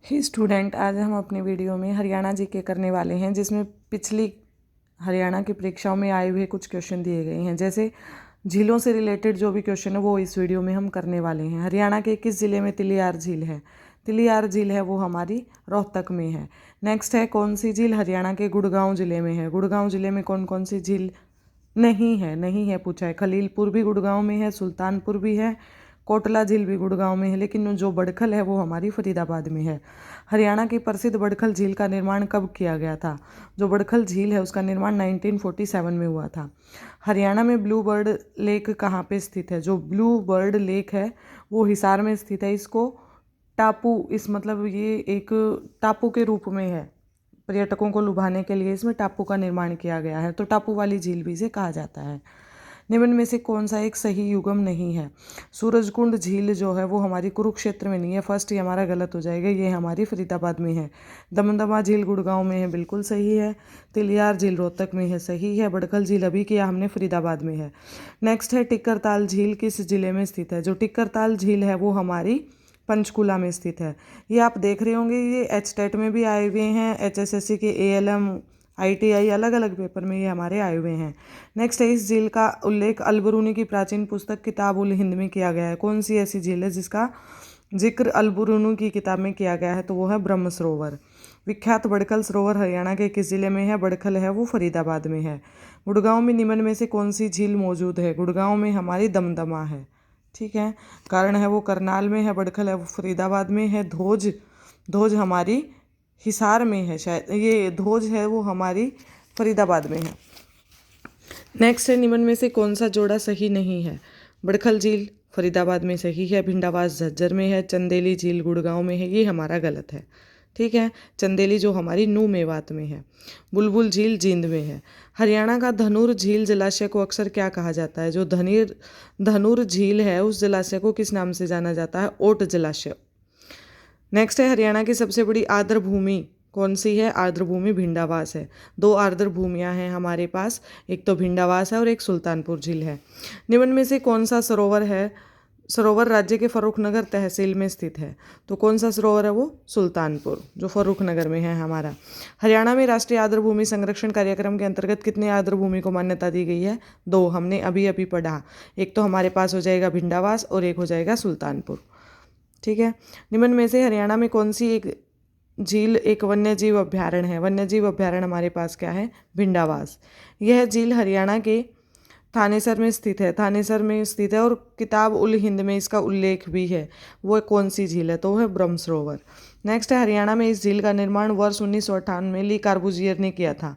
हे student, आज हम अपने वीडियो में हरियाणा जीके करने वाले हैं, जिसमें पिछली हरियाणा की परीक्षाओं में आए हुए कुछ क्वेश्चन दिए गए हैं। जैसे झीलों से रिलेटेड जो भी क्वेश्चन है वो इस वीडियो में हम करने वाले हैं। हरियाणा के किस ज़िले में तिलियार झील है? तिलियार झील है वो हमारी रोहतक में है। नेक्स्ट है, कौन सी झील हरियाणा के गुड़गांव ज़िले में है? गुड़गांव ज़िले में कौन कौन सी झील नहीं है पूछा है। खलीलपुर भी गुड़गांव में है, सुल्तानपुर भी है, कोटला झील भी गुड़गांव में है, लेकिन जो बड़खल है वो हमारी फरीदाबाद में है। हरियाणा की प्रसिद्ध बड़खल झील का निर्माण कब किया गया था? जो बड़खल झील है उसका निर्माण 1947 में हुआ था। हरियाणा में ब्लू बर्ड लेक कहाँ पे स्थित है? जो ब्लू बर्ड लेक है वो हिसार में स्थित है। इसको टापू, मतलब ये एक टापू के रूप में है। पर्यटकों को लुभाने के लिए इसमें टापू का निर्माण किया गया है, तो टापू वाली झील भी इसे कहा जाता है। निम्न में से कौन सा एक सही युगम नहीं है? सूरजकुंड झील जो है वो हमारी कुरुक्षेत्र में नहीं है, फर्स्ट ये हमारा गलत हो जाएगा, ये हमारी फरीदाबाद में है। दमदमा झील गुड़गांव में है, बिल्कुल सही है। तिलियार झील रोहतक में है, सही है। बड़खल झील अभी किया हमने, फरीदाबाद में है। नेक्स्ट है, टिक्करताल झील किस जिले में स्थित है? जो टिक्करताल झील है वो हमारी पंचकुला में स्थित है। ये आप देख रहे होंगे, ये एचटेट में भी आए हुए हैं, एचएसएससी के एएलएम आईटीआई अलग अलग पेपर में ये हमारे आए हुए हैं। नेक्स्ट है, इस झील का उल्लेख अलबरूनी की प्राचीन पुस्तक किताब उल हिंद में किया गया है। कौन सी ऐसी झील है जिसका जिक्र अलबरूनी की किताब में किया गया है? तो वो है ब्रह्म सरोवर। विख्यात बड़खल सरोवर हरियाणा के किस जिले में है? बड़खल है वो फरीदाबाद में है। गुड़गांव में निम्न में से कौन सी झील मौजूद है? गुड़गांव में हमारी दमदमा है, ठीक है। कारण है वो करनाल में है, बड़खल है वो फरीदाबाद में है, धोज हमारी हिसार में है, शायद ये धोज है वो हमारी फरीदाबाद में है। नेक्स्ट है, निम्न में से कौन सा जोड़ा सही नहीं है? बड़खल झील फरीदाबाद में सही है, भिंडावास झज्जर में है, चंदेली झील गुड़गांव में है, ये हमारा गलत है, ठीक है। चंदेली जो हमारी नू मेवात में है। बुलबुल झील जींद में है। हरियाणा का धनुर झील जलाशय को अक्सर क्या कहा जाता है? जो धनुर झील है उस जलाशय को किस नाम से जाना जाता है? ओट जलाशय। नेक्स्ट है, हरियाणा की सबसे बड़ी आर्द्र भूमि कौन सी है? आर्द्र भूमि भिंडावास है। दो आर्द्र भूमियां हैं हमारे पास, एक तो भिंडावास है और एक सुल्तानपुर झील है। निम्न में से कौन सा सरोवर है? सरोवर राज्य के फर्रुखनगर तहसील में स्थित है। तो कौन सा सरोवर है वो? सुल्तानपुर, जो फर्रुखनगर में है हमारा। हरियाणा में राष्ट्रीय आर्द्र भूमि संरक्षण कार्यक्रम के अंतर्गत कितने आर्द्र भूमि को मान्यता दी गई है? 2, हमने अभी अभी पढ़ा। एक तो हमारे पास हो जाएगा भिंडावास और एक हो जाएगा सुल्तानपुर, ठीक है। निम्न में से हरियाणा में कौन सी एक झील एक वन्यजीव अभ्यारण्य है? वन्यजीव अभ्यारण्य हमारे पास क्या है? भिंडावास। यह झील हरियाणा के थानेसर में स्थित है, थानेसर में स्थित है, और किताब उल हिंद में इसका उल्लेख भी है। वो कौन सी झील है? तो वो है ब्रह्म सरोवर। नेक्स्ट है, हरियाणा में इस झील का निर्माण वर्ष 1998 में ली कार्बूजियर ने किया था।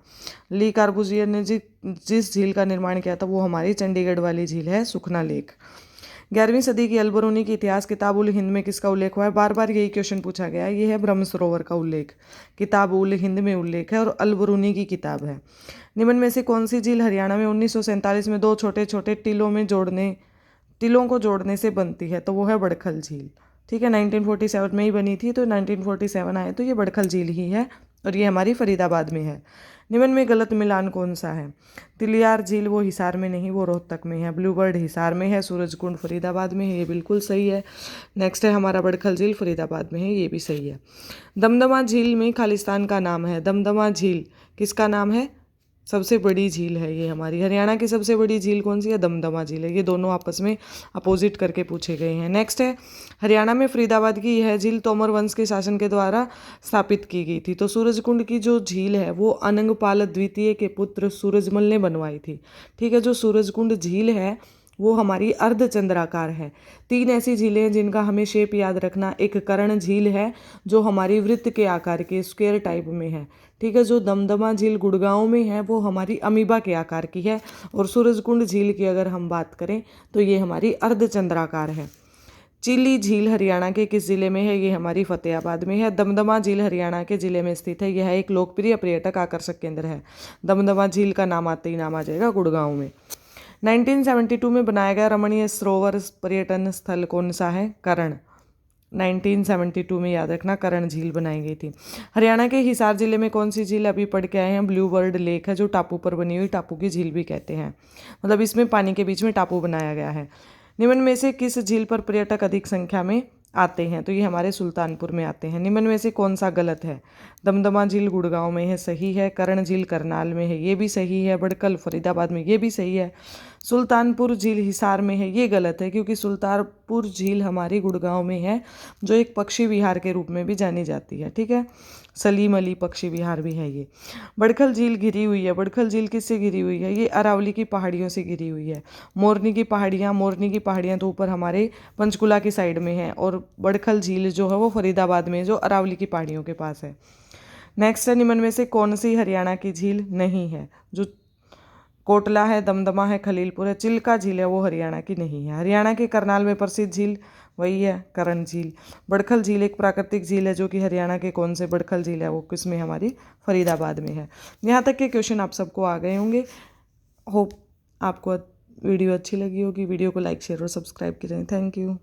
ली कार्बूजियर ने जिस झील का निर्माण किया था वो हमारी चंडीगढ़ वाली झील है, सुखना लेक। 11वीं सदी की अलबरूनी की इतिहास किताब उल हिंद में किसका उल्लेख हुआ है? बार बार यही क्वेश्चन पूछा गया है। ये है ब्रह्म सरोवर का उल्लेख, किताब उल हिंद में उल्लेख है और अलबरूनी की किताब है। निम्न में से कौन सी झील हरियाणा में 1947 में 2 छोटे छोटे टीलों को जोड़ने से बनती है? तो वो है बड़खल झील, ठीक है। 1947 में ही बनी थी, तो 1947 आए तो ये बड़खल झील ही है और ये हमारी फरीदाबाद में है। निम्न में गलत मिलान कौन सा है? तिलियार झील वो हिसार में नहीं, वो रोहतक में है। ब्लू बर्ड हिसार में है, सूरजकुंड फरीदाबाद में है, ये बिल्कुल सही है। नेक्स्ट है, हमारा बड़खल झील फरीदाबाद में है, ये भी सही है। दमदमा झील में खालिस्तान का नाम है। दमदमा झील किसका नाम है? सबसे बड़ी झील है ये हमारी। हरियाणा की सबसे बड़ी झील कौन सी है? दमदमा झील है। ये दोनों आपस में अपोजिट करके पूछे गए हैं। नेक्स्ट है, हरियाणा में फरीदाबाद की यह झील तोमर वंश के शासन के द्वारा स्थापित की गई थी। तो सूरजकुंड की जो झील है वो अनंगपाल द्वितीय के पुत्र सूरजमल ने बनवाई थी, ठीक है। जो सूरजकुंड झील है वो हमारी अर्धचंद्राकार है। 3 ऐसी झीलें हैं जिनका हमें शेप याद रखना। एक कर्ण झील है जो हमारी वृत्त के आकार के स्क्वायर टाइप में है, ठीक है। जो दमदमा झील गुड़गांव में है वो हमारी अमीबा के आकार की है, और सूरजकुंड झील की अगर हम बात करें तो ये हमारी अर्धचंद्राकार है। चिली झील हरियाणा के किस जिले में है? ये हमारी फतेहाबाद में है। दमदमा झील हरियाणा के जिले में स्थित है। यह एक लोकप्रिय पर्यटक आकर्षक केंद्र है। दमदमा झील का नाम आते ही नाम आ जाएगा गुड़गांव में। 1972 में बनाया गया रमणीय सरोवर पर्यटन स्थल कौन सा है? कर्ण। 1972 में याद रखना, कर्ण झील बनाई गई थी। हरियाणा के हिसार जिले में कौन सी झील अभी पढ़ के आए हैं? ब्लू बर्ड लेक है, जो टापू पर बनी हुई टापू की झील भी कहते हैं, मतलब इसमें पानी के बीच में टापू बनाया गया है। निम्न में से किस झील पर पर्यटक अधिक संख्या में आते हैं, तो ये हमारे सुल्तानपुर में आते हैं। निम्न में से कौन सा गलत है? दमदमा झील गुड़गांव में है, सही है। करण झील करनाल में है, ये भी सही है। बड़कल फरीदाबाद में, ये भी सही है। सुल्तानपुर झील हिसार में है, ये गलत है, क्योंकि सुल्तानपुर झील हमारी गुड़गांव में है, जो एक पक्षी विहार के रूप में भी जानी जाती है। ठीक है, सलीम अली पक्षी विहार भी है ये। बड़खल झील घिरी हुई है, बड़खल झील किससे घिरी हुई है? ये अरावली की पहाड़ियों से घिरी हुई है। मोरनी की पहाड़ियाँ तो ऊपर हमारे पंचकुला की साइड में है, और बड़खल झील जो है वो फरीदाबाद में है, जो अरावली की पहाड़ियों के पास है। नेक्स्ट है, निम्न में से कौन सी हरियाणा की झील नहीं है? जो कोटला है, दमदमा है, खलीलपुर है, चिल्का झील है, वो हरियाणा की नहीं है। हरियाणा के करनाल में प्रसिद्ध झील वही है, करण झील। बड़खल झील एक प्राकृतिक झील है, जो कि हरियाणा के कौन से बड़खल झील है वो किस में? हमारी फरीदाबाद में है। यहाँ तक के क्वेश्चन आप सबको आ गए होंगे। होप आपको वीडियो अच्छी लगी होगी। वीडियो को लाइक, शेयर और सब्सक्राइब करें। Thank you.